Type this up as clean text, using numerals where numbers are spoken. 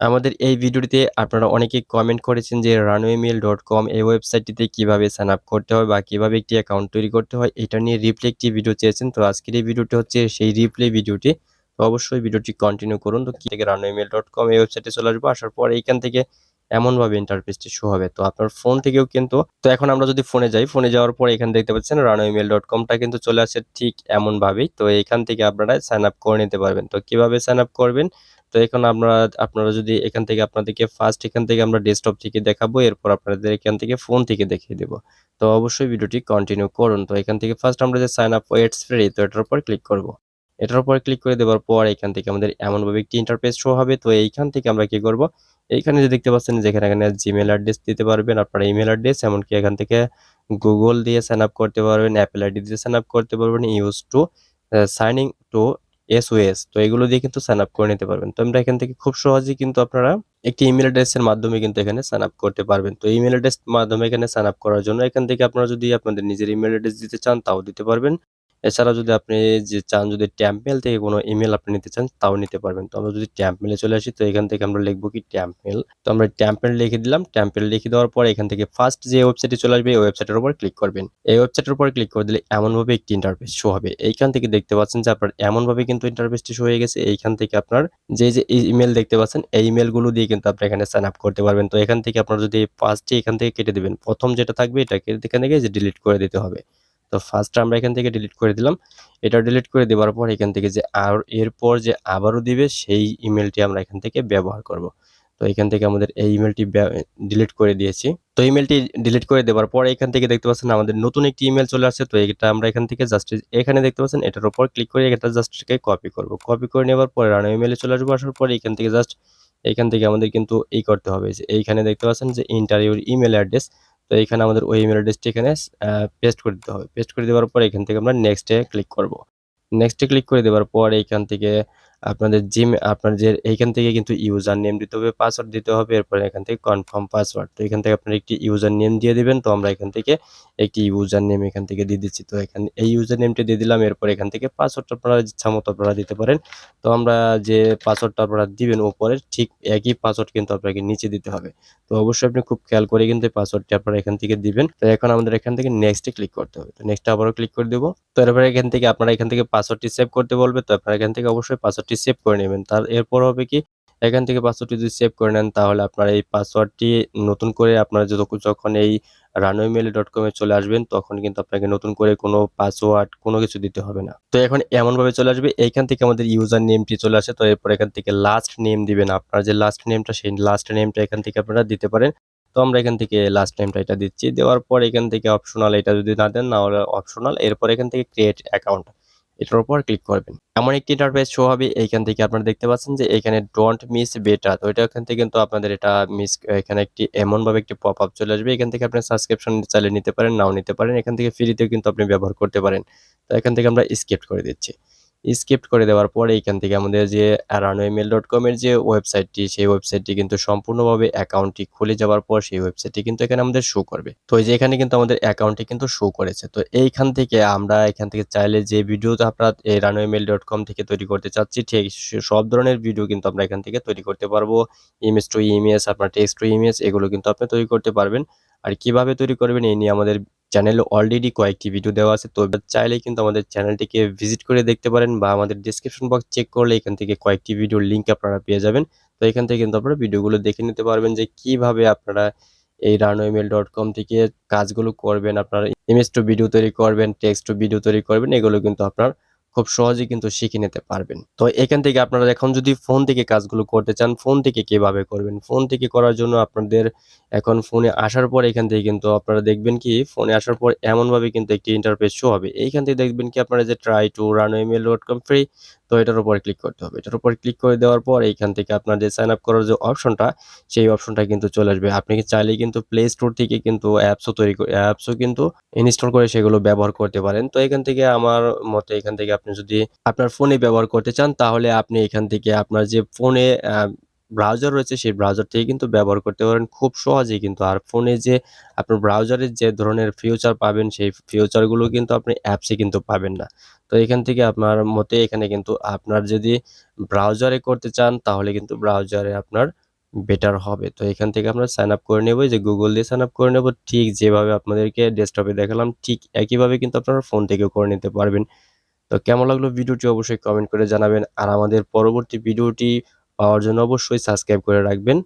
আমাদের এই ভিডিওটিতে আপনারা অনেকেই কমেন্ট করেছেন যে runwaymail.com এই ওয়েবসাইটটিতে কিভাবে সাইন আপ করতে হয় বা কিভাবে একটি অ্যাকাউন্ট তৈরি করতে হয় এটা নিয়ে রিপ্লে একটি ভিডিও চেয়েছেন। তো আজকের এই ভিডিওটি হচ্ছে সেই রিপ্লে ভিডিওটি। তো অবশ্যই ভিডিওটি কন্টিনিউ করুন। তো কি থেকে runwaymail.com এই ওয়েবসাইটে চলে আসবো। আসার পর এইখান থেকে এমনভাবে ইন্টারফেসটি শো হবে। তো আপনার ফোন থেকেও কিন্তু এখন আমরা যদি ফোনে যাই, ফোনে যাওয়ার পর এখানে দেখতে পাচ্ছেন runwaymail.com টা কিন্তু চলে আসে ঠিক এমনভাবেই। তো এখান থেকে আপনারা সাইন আপ করে নিতে পারবেন। তো কিভাবে সাইন আপ করবেন? তো এখন আপনারা যদি এখান থেকে আপনাদেরকে ফার্স্ট এখান থেকে আমরা ডেস্কটপ থেকে দেখাবো। এরপর আপনাদের এখান থেকে ফোন থেকে দেখিয়ে দেব। তো অবশ্যই ভিডিওটি কন্টিনিউ করুন। তো এখান থেকে ফার্স্ট আমরা যে সাইন আপ ইটস ফ্রি তো এটার উপর ক্লিক করব। এটার উপর ক্লিক করে দেওয়ার পর এখান থেকে আমাদের এমনভাবে একটি ইন্টারফেস শো হবে। তো এইখান থেকে আমরা কি করব? এইখানে যে দেখতে পাচ্ছেন যেখানে এখানে জিমেইল অ্যাড্রেস দিতে পারবেন, আপনার ইমেইল অ্যাড্রেস এমনকি এখান থেকে গুগল দিয়ে সাইন আপ করতে পারবেন, অ্যাপল আইডি দিয়ে সাইন আপ করতে পারবেন, use to signing to SOS তো এগুলো দিয়ে কিন্তু সাইন আপ করে নিতে পারবেন। তো আমরা এখান থেকে খুব সহজেই কিন্তু আপনারা একটি ইমেইল অ্যাড্রেসের মাধ্যমে কিন্তু এখানে সাইন আপ করতে পারবেন। তো ইমেইল অ্যাড্রেস মাধ্যমে এখানে সাইন আপ করার জন্য এখান থেকে আপনারা যদি আপনাদের নিজের ইমেইল অ্যাড্রেস দিতে চান তাও দিতে পারবেন। এছাড়া যদি আপনি চান যদি ট্যাম্প মেইল থেকে কোনো ইমেইল আপনি নিতে চান তাও নিতে পারবেন। তো আমরা যদি ট্যাম্প মেইলে চলে আসি তো এখান থেকে আমরা লিখব কি ট্যাম্প মেইল। তো আমরা ট্যাম্প মেইল লিখে দিলাম। ট্যাম্প মেইল লিখে দেওয়ার পর এখান থেকে ফার্স্ট যে ওয়েবসাইটে চলে আসবে এই ওয়েবসাইটের উপর ক্লিক করবেন। এই ওয়েবসাইটের উপর ক্লিক করে দিলে এমনভাবে একটি ইন্টারফেস শো হবে। এইখান থেকে দেখতে পাচ্ছেন যে আপনার এমনভাবে কিন্তু ইন্টারফেসটি শো হয়ে গেছে। এইখান থেকে আপনার যে ইমেইল দেখতে পাচ্ছেন এই ইমেইলগুলো দিয়ে কিন্তু আপনি এখানে সাইন আপ করতে পারবেন। তো এখান থেকে আপনারা যদি ফার্স্টে এখান থেকে কেটে দিবেন। ১ম যেটা থাকবে এটাকে এখান থেকে যে ডিলিট করে দিতে হবে। তো ফার্স্ট আমরা এখান থেকে ডিলিট করে দিলাম। এটা ডিলিট করে দেওয়ার পর এখান থেকে যে এরপর যে আবারও দিবে সেই ইমেইলটি আমরা এখান থেকে ব্যবহার করব। তো এখান থেকে আমাদের এই ইমেইলটি ডিলিট করে দিয়েছি। তো ইমেইলটি ডিলিট করে দেওয়ার পর এখান থেকে দেখতে পাচ্ছেন আমাদের নতুন একটি ইমেইল চলে আসছে। তো এটা আমরা এখান থেকে জাস্ট এখানে দেখতে পাচ্ছেন এটার উপর ক্লিক করে এটা জাস্ট কপি করব। কপি করে নেওয়ার পরে রানা ইমেইলে চলে আসবো। আসার পরে এখান থেকে জাস্ট এখান থেকে আমাদের কিন্তু করতে হবে যে এইখানে দেখতে পাচ্ছেন যে এন্টার ইউর ইমেইল অ্যাড্রেস। তো এইখানে আমাদের ওই ইমেইল অ্যাড্রেসটি এখানে পেস্ট করে দিতে হবে। পেস্ট করে দেওয়ার পর এখান থেকে আমরা নেক্সট এ ক্লিক করব। নেক্সট এ ক্লিক করে দেওয়ার পর এইখান থেকে আপনাদের আপনার যে এইখান থেকে কিন্তু ইউজার নেম দিতে হবে, পাসওয়ার্ড দিতে হবে। এরপরে এখান থেকে কনফার্ম পাসওয়ার্ড। তো এখান থেকে আপনারা একটি ইউজার নেম দিয়ে দিবেন। তো আমরা এখান থেকে একটি ইউজার নেম এখান থেকে দিয়ে দিচ্ছি। তো এখানে এই ইউজার নেমটা দিয়ে দিলাম। এরপর এখান থেকে পাসওয়ার্ডটা আপনারা ইচ্ছামতো আপনারা দিতে পারেন। তো আমরা যে পাসওয়ার্ডটা আপনারা দিবেন উপরে ঠিক একই পাসওয়ার্ড কিন্তু আপনাকে নিচে দিতে হবে। তো অবশ্যই আপনি খুব খেয়াল করে কিন্তু এই পাসওয়ার্ডটি আপনারা এখান থেকে দিবেন। তো এখন আমাদের এখান থেকে নেক্সট এ ক্লিক করতে হবে। তো নেক্সট এ আবারও ক্লিক করে দেব। তো এরপরে এখান থেকে আপনারা এখান থেকে পাসওয়ার্ডটি সেভ করতে বলবে। তো আপনারা এখান থেকে অবশ্যই পাসওয়ার্ডটি সেভ করে নেবেন। এরপর হবে কি এখান থেকে পাসওয়ার্ডটি যদি সেভ করে নেন তাহলে আপনার এই পাসওয়ার্ডটি নতুন করে আপনারা যখন এই runwaymail.com এ চলে আসবেন তখন কিন্তু আপনাকে নতুন করে কোনো পাসওয়ার্ড কোনো কিছু দিতে হবে না। তো এখন এমনভাবে চলে আসবে এইখান থেকে আমাদের ইউজার নেমটি চলে আসে। তো এরপর এখান থেকে লাস্ট নেম দিবেন। আপনার যে লাস্ট নেমটা সেই লাস্ট নেমটা এখান থেকে আপনারা দিতে পারেন। তো আমরা এখান থেকে লাস্ট নেমটা এটা দিচ্ছি। দেওয়ার পর এখান থেকে অপশনাল এটা যদি না দেন না হলে অপশনাল। এরপর এখান থেকে ক্রিয়েট অ্যাকাউন্ট এটার উপর ক্লিক করবেন। এমন একটি ইন্টারফেস শো হবে এইখান থেকে আপনারা দেখতে পাচ্ছেন যে এখানে ডোন্ট মিস বেটা। তো এটা এখান থেকে কিন্তু আপনাদের এটা এখানে একটি এমনভাবে একটি পপআপ চলে আসবে। এখান থেকে আপনি সাবস্ক্রিপশন চাইলে নিতে পারেন, নাও নিতে পারেন। এখান থেকে ফ্রিতেও কিন্তু আপনি ব্যবহার করতে পারেন। তো এখান থেকে আমরা স্কিপ করে দিচ্ছি। স্কিপ করে দেওয়ার পরে এইখান থেকে আমাদের যে runwaymail.com এর যে ওয়েবসাইটটি সেই ওয়েবসাইটটি কিন্তু সম্পূর্ণভাবে অ্যাকাউন্টটি খুলে যাওয়ার পর সেই ওয়েবসাইটটি কিন্তু এখানে আমাদের শো করবে। তো এই যে এখানে কিন্তু আমাদের অ্যাকাউন্টটি কিন্তু শো করেছে। তো এইখান থেকে আমরা এখান থেকে চাইলে যে ভিডিওটা আপনারা এই runwaymail.com থেকে তৈরি করতে চাচ্ছি ঠিক সব ধরনের ভিডিও কিন্তু আমরা এখান থেকে তৈরি করতে পারবো। ইমেজ টু ইমেজ, আপনার টেক্সট টু ইমেজ এগুলো কিন্তু আপনি তৈরি করতে পারবেন। আর কিভাবে তৈরি করবেন এই নিয়ে আমাদের চ্যানেলে অলরেডি কয়েকটি ভিডিও দেওয়া আছে। তো চাইলেই কিন্তু আমাদের চ্যানেলটিকে ভিজিট করে দেখতে পারেন বা আমাদের ডেসক্রিপশন বক্স চেক করলে এখান থেকে কয়েকটি ভিডিওর লিঙ্ক আপনারা পেয়ে যাবেন। তো এখান থেকে কিন্তু আপনারা ভিডিওগুলো দেখে নিতে পারবেন যে কিভাবে আপনারা এই runwaymail.com থেকে কাজগুলো করবেন। আপনারা ইমেজ টু ভিডিও তৈরি করবেন, টেক্সট টু ভিডিও তৈরি করবেন। এগুলো কিন্তু আপনার খুব সহজেই কিন্তু শিখে নিতে পারবেন। তো এখান থেকে আপনারা এখন যদি ফোন থেকে কাজগুলো করতে চান, ফোন থেকে কিভাবে করবেন? ফোন থেকে করার জন্য আপনাদের এখন ফোনে আসার পর এখান থেকে কিন্তু আপনারা দেখবেন কি ফোনে আসার পর এমনভাবে কিন্তু একটি ইন্টারফেস শো হবে। এইখান থেকে দেখবেন কি আপনারা যে ট্রাই টু runwaymail.com ফ্রি তো এটার উপর ক্লিক করতে হবে। এটার উপর ক্লিক করে দেওয়ার পর এইখান থেকে আপনার যে সাইন আপ করার যে অপশনটা সেই অপশনটা কিন্তু চলে আসবে। আপনি কি চাইলেই কিন্তু প্লে স্টোর থেকে কিন্তু অ্যাপসও কিন্তু ইনস্টল করে সেগুলো ব্যবহার করতে পারেন। তো এখান থেকে আমার মতে এখান থেকে আপনি যদি আপনার ফোনে ব্যবহার করতে চান তাহলে আপনি এখান থেকে আপনার যে ফোনে ব্রাউজার রয়েছে সেই ব্রাউজার থেকে কিন্তু ব্যবহার করতে পারেন খুব সহজেই কিন্তু। আর ফোনে যে আপনার ব্রাউজারের যে ধরনের ফিউচার পাবেন সেই ফিউচারগুলো কিন্তু আপনি অ্যাপসে কিন্তু পাবেন না। তো এখান থেকে আপনার মতে এখানে কিন্তু আপনার যদি ব্রাউজারে করতে চান তাহলে কিন্তু ব্রাউজারে আপনার বেটার হবে। তো এখান থেকে আমরা সাইন আপ করে নেব, এই যে গুগল দিয়ে সাইন আপ করে নেব। ঠিক যেভাবে আপনাদেরকে ডেস্কটপে দেখালাম ঠিক একইভাবে কিন্তু আপনারা ফোন থেকেও করে নিতে পারবেন। তো কেমন লাগলো ভিডিওটি অবশ্যই কমেন্ট করে জানাবেন। আর আমাদের পরবর্তী ভিডিওটি পাওয়ার জন্য অবশ্যই সাবস্ক্রাইব করে রাখবেন।